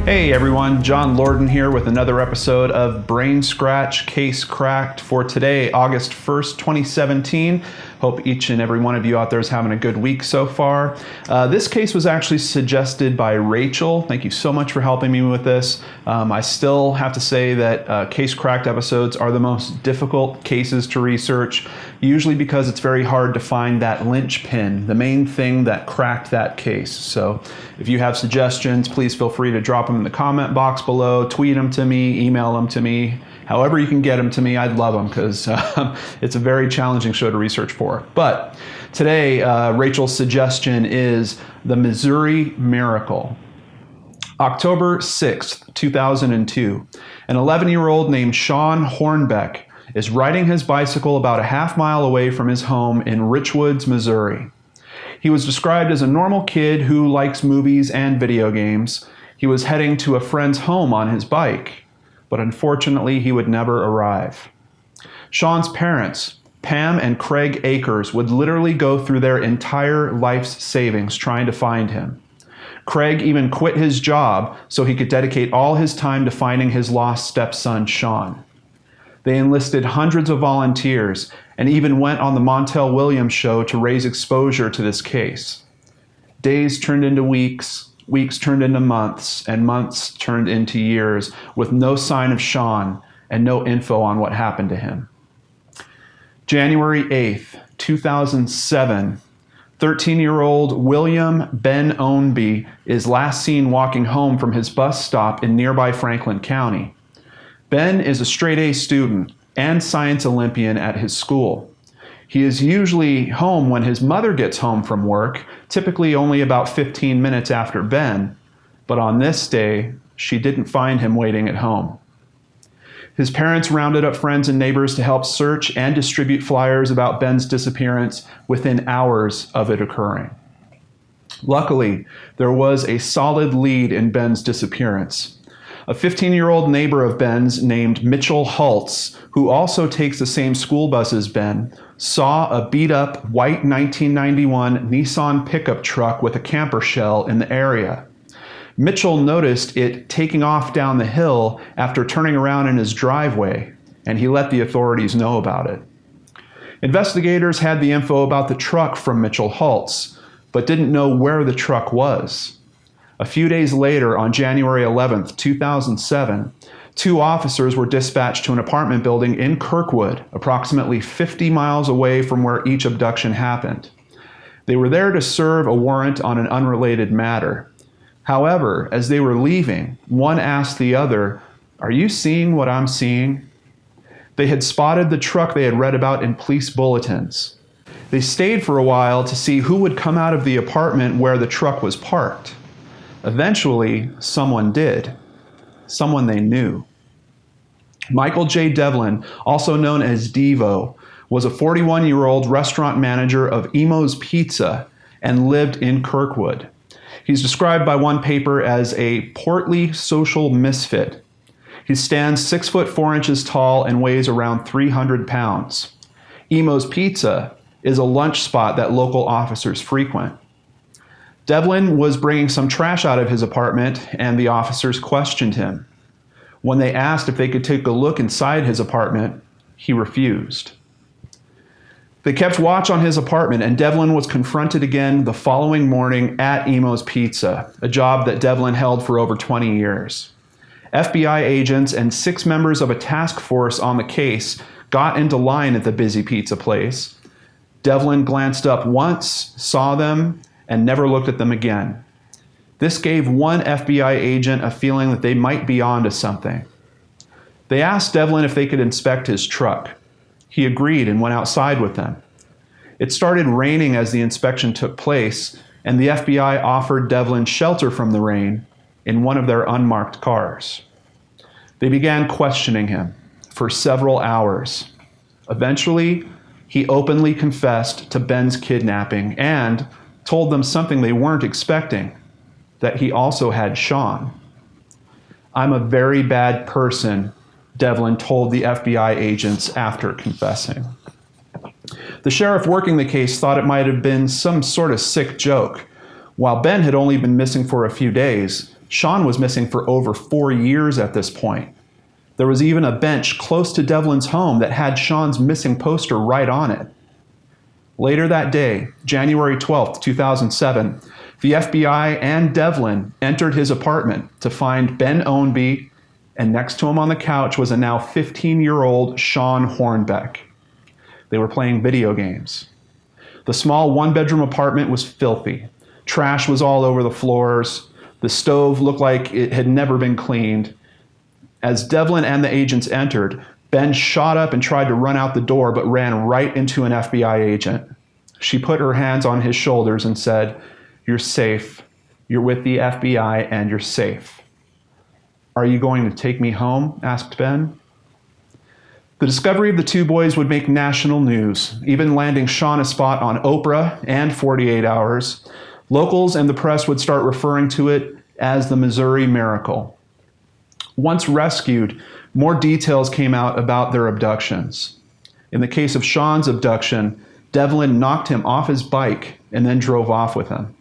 Hey everyone, John Lorden here with another episode of Brain Scratch Case Cracked for today, August 1st, 2017. Hope each and every one of you out there is having a good week so far. This case was actually suggested by Rachel. Thank you so much for helping me with this. I still have to say that Case Cracked episodes are the most difficult cases to research, usually because it's very hard to find that linchpin, the main thing that cracked that case. So if you have suggestions, please feel free to drop them in the comment box below, tweet them to me, email them to me. However you can get them to me, I'd love them because it's a very challenging show to research for. But today, Rachel's suggestion is the Missouri Miracle. October 6th, 2002, an 11-year-old named Shawn Hornbeck is riding his bicycle about a half-mile away from his home in Richwoods, Missouri. He was described as a normal kid who likes movies and video games. He was heading to a friend's home on his bike, but unfortunately he would never arrive. Shawn's parents, Pam and Craig Akers, would literally go through their entire life's savings trying to find him. Craig even quit his job so he could dedicate all his time to finding his lost stepson, Shawn. They enlisted hundreds of volunteers and even went on the Montel Williams show to raise exposure to this case. Days turned into weeks, weeks turned into months, and months turned into years with no sign of Shawn and no info on what happened to him. January 8th, 2007, 13-year-old William Ben Ownby is last seen walking home from his bus stop in nearby Franklin County. Ben is a straight-A student and science Olympian at his school. He is usually home when his mother gets home from work, typically only about 15 minutes after Ben, but on this day, she didn't find him waiting at home. His parents rounded up friends and neighbors to help search and distribute flyers about Ben's disappearance within hours of it occurring. Luckily, there was a solid lead in Ben's disappearance. A 15-year-old neighbor of Ben's named Mitchell Hultz, who also takes the same school bus as Ben, saw a beat-up white 1991 Nissan pickup truck with a camper shell in the area. Mitchell noticed it taking off down the hill after turning around in his driveway, and he let the authorities know about it. Investigators had the info about the truck from Mitchell Hultz, but didn't know where the truck was. A few days later, on January 11th, 2007, two officers were dispatched to an apartment building in Kirkwood, approximately 50 miles away from where each abduction happened. They were there to serve a warrant on an unrelated matter. However, as they were leaving, one asked the other, "Are you seeing what I'm seeing?" They had spotted the truck they had read about in police bulletins. They stayed for a while to see who would come out of the apartment where the truck was parked. Eventually, someone did. Someone they knew. Michael J. Devlin, also known as Devo, was a 41-year-old restaurant manager of Emo's Pizza and lived in Kirkwood. He's described by one paper as a portly social misfit. He stands 6 foot 4 inches tall and weighs around 300 pounds. Emo's Pizza is a lunch spot that local officers frequent. Devlin was bringing some trash out of his apartment, and the officers questioned him. When they asked if they could take a look inside his apartment, he refused. They kept watch on his apartment, and Devlin was confronted again the following morning at Emo's Pizza, a job that Devlin held for over 20 years. FBI agents and 6 members of a task force on the case got into line at the busy pizza place. Devlin glanced up once, saw them, and never looked at them again. This gave one FBI agent a feeling that they might be onto something. They asked Devlin if they could inspect his truck. He agreed and went outside with them. It started raining as the inspection took place, and the FBI offered Devlin shelter from the rain in one of their unmarked cars. They began questioning him for several hours. Eventually, he openly confessed to Ben's kidnapping and told them something they weren't expecting, that he also had Shawn. "I'm a very bad person," Devlin told the FBI agents after confessing. The sheriff working the case thought it might have been some sort of sick joke. While Ben had only been missing for a few days, Shawn was missing for over 4 years at this point. There was even a bench close to Devlin's home that had Shawn's missing poster right on it. Later that day, January 12th, 2007, the FBI and Devlin entered his apartment to find Ben Ownby, and next to him on the couch was a now 15-year-old Shawn Hornbeck. They were playing video games. The small one-bedroom apartment was filthy. Trash was all over the floors. The stove looked like it had never been cleaned. As Devlin and the agents entered, Ben shot up and tried to run out the door, but ran right into an FBI agent. She put her hands on his shoulders and said, "You're safe. You're with the FBI and you're safe." "Are you going to take me home?" asked Ben. The discovery of the two boys would make national news, even landing Shawn a spot on Oprah and 48 Hours. Locals and the press would start referring to it as the Missouri Miracle. Once rescued, more details came out about their abductions. In the case of Shawn's abduction, Devlin knocked him off his bike and then drove off with him.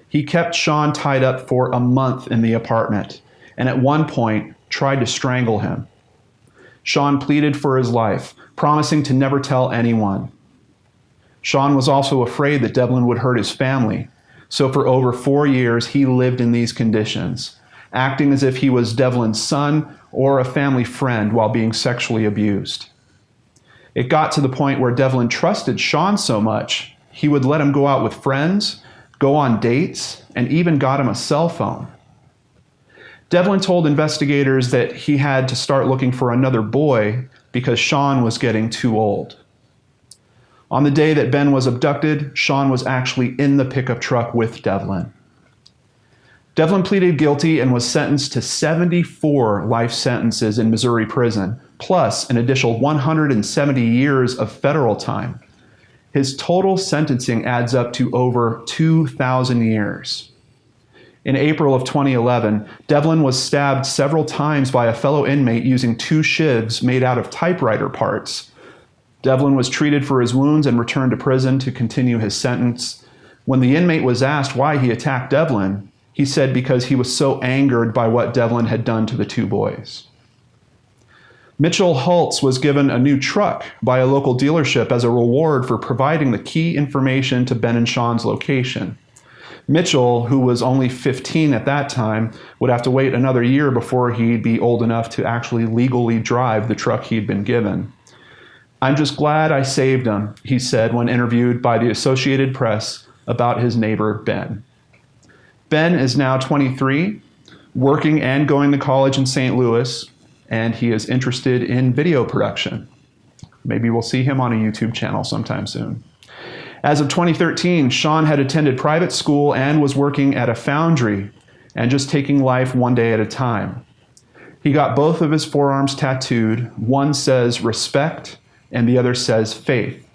He kept Shawn tied up for a month in the apartment, and at one point tried to strangle him. Shawn pleaded for his life, promising to never tell anyone. Shawn was also afraid that Devlin would hurt his family, so for over 4 years he lived in these conditions, acting as if he was Devlin's son or a family friend while being sexually abused. It got to the point where Devlin trusted Shawn so much, he would let him go out with friends, go on dates, and even got him a cell phone. Devlin told investigators that he had to start looking for another boy because Shawn was getting too old. On the day that Ben was abducted, Shawn was actually in the pickup truck with Devlin. Devlin pleaded guilty and was sentenced to 74 life sentences in Missouri prison, plus an additional 170 years of federal time. His total sentencing adds up to over 2,000 years. In April of 2011, Devlin was stabbed several times by a fellow inmate using 2 shivs made out of typewriter parts. Devlin was treated for his wounds and returned to prison to continue his sentence. When the inmate was asked why he attacked Devlin, he said because he was so angered by what Devlin had done to the 2 boys. Mitchell Hultz was given a new truck by a local dealership as a reward for providing the key information to Ben and Shawn's location. Mitchell, who was only 15 at that time, would have to wait another year before he'd be old enough to actually legally drive the truck he'd been given. "I'm just glad I saved him," he said when interviewed by the Associated Press about his neighbor, Ben. Ben is now 23, working and going to college in St. Louis, and he is interested in video production. Maybe we'll see him on a YouTube channel sometime soon. As of 2013, Shawn had attended private school and was working at a foundry and just taking life one day at a time. He got both of his forearms tattooed. One says respect and the other says faith.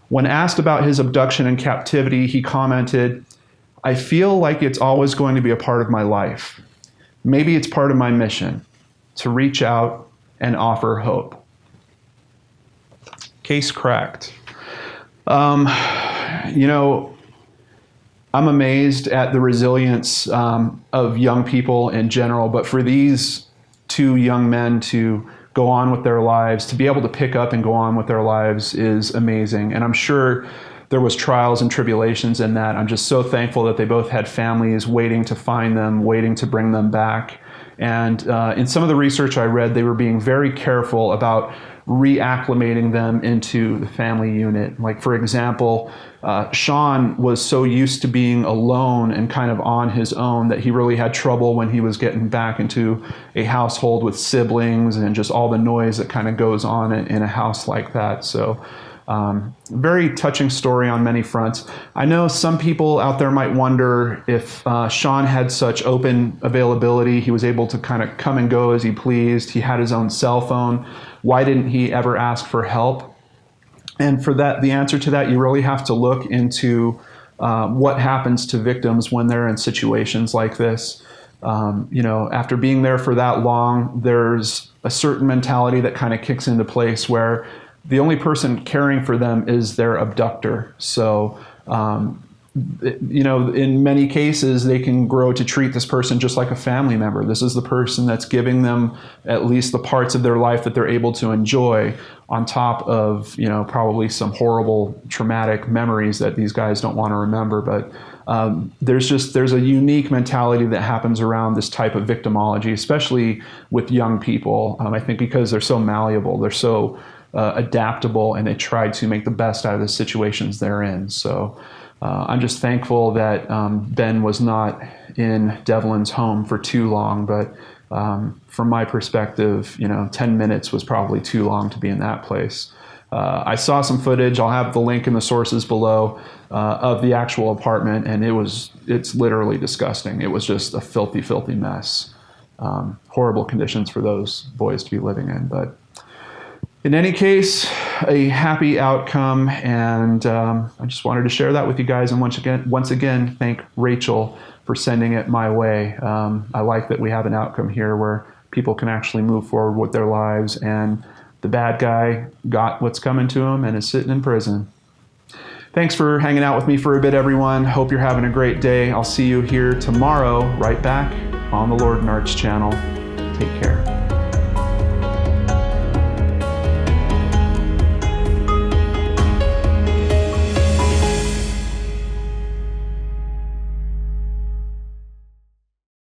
When asked about his abduction and captivity, he commented, "I feel like it's always going to be a part of my life. Maybe it's part of my mission, to reach out and offer hope." Case cracked. I'm amazed at the resilience of young people in general, but for these 2 young men to go on with their lives, to be able to pick up and go on with their lives is amazing. And I'm sure there was trials and tribulations in that. I'm just so thankful that they both had families waiting to find them, waiting to bring them back. And in some of the research I read, they were being very careful about reacclimating them into the family unit. Like, for example, Shawn was so used to being alone and kind of on his own that he really had trouble when he was getting back into a household with siblings and just all the noise that kind of goes on in a house like that. So very touching story on many fronts. I know some people out there might wonder if Shawn had such open availability, he was able to kind of come and go as he pleased, he had his own cell phone, why didn't he ever ask for help? And for that, the answer to that, you really have to look into what happens to victims when they're in situations like this. After being there for that long, there's a certain mentality that kind of kicks into place where the only person caring for them is their abductor. So in many cases, they can grow to treat this person just like a family member. This is the person that's giving them at least the parts of their life that they're able to enjoy, on top of, probably some horrible traumatic memories that these guys don't want to remember. But there's a unique mentality that happens around this type of victimology, especially with young people. I think because they're so malleable, they're so adaptable, and they try to make the best out of the situations they're in. So I'm just thankful that Ben was not in Devlin's home for too long, but from my perspective, 10 minutes was probably too long to be in that place. I saw some footage. I'll have the link in the sources below of the actual apartment, and it's literally disgusting. It was just a filthy, filthy mess. Horrible conditions for those boys to be living in. But in any case, a happy outcome, and I just wanted to share that with you guys. And once again, thank Rachel for sending it my way. I like that we have an outcome here where people can actually move forward with their lives, and the bad guy got what's coming to him and is sitting in prison. Thanks for hanging out with me for a bit, everyone. Hope you're having a great day. I'll see you here tomorrow, right back on the Lord and Arch channel. Take care.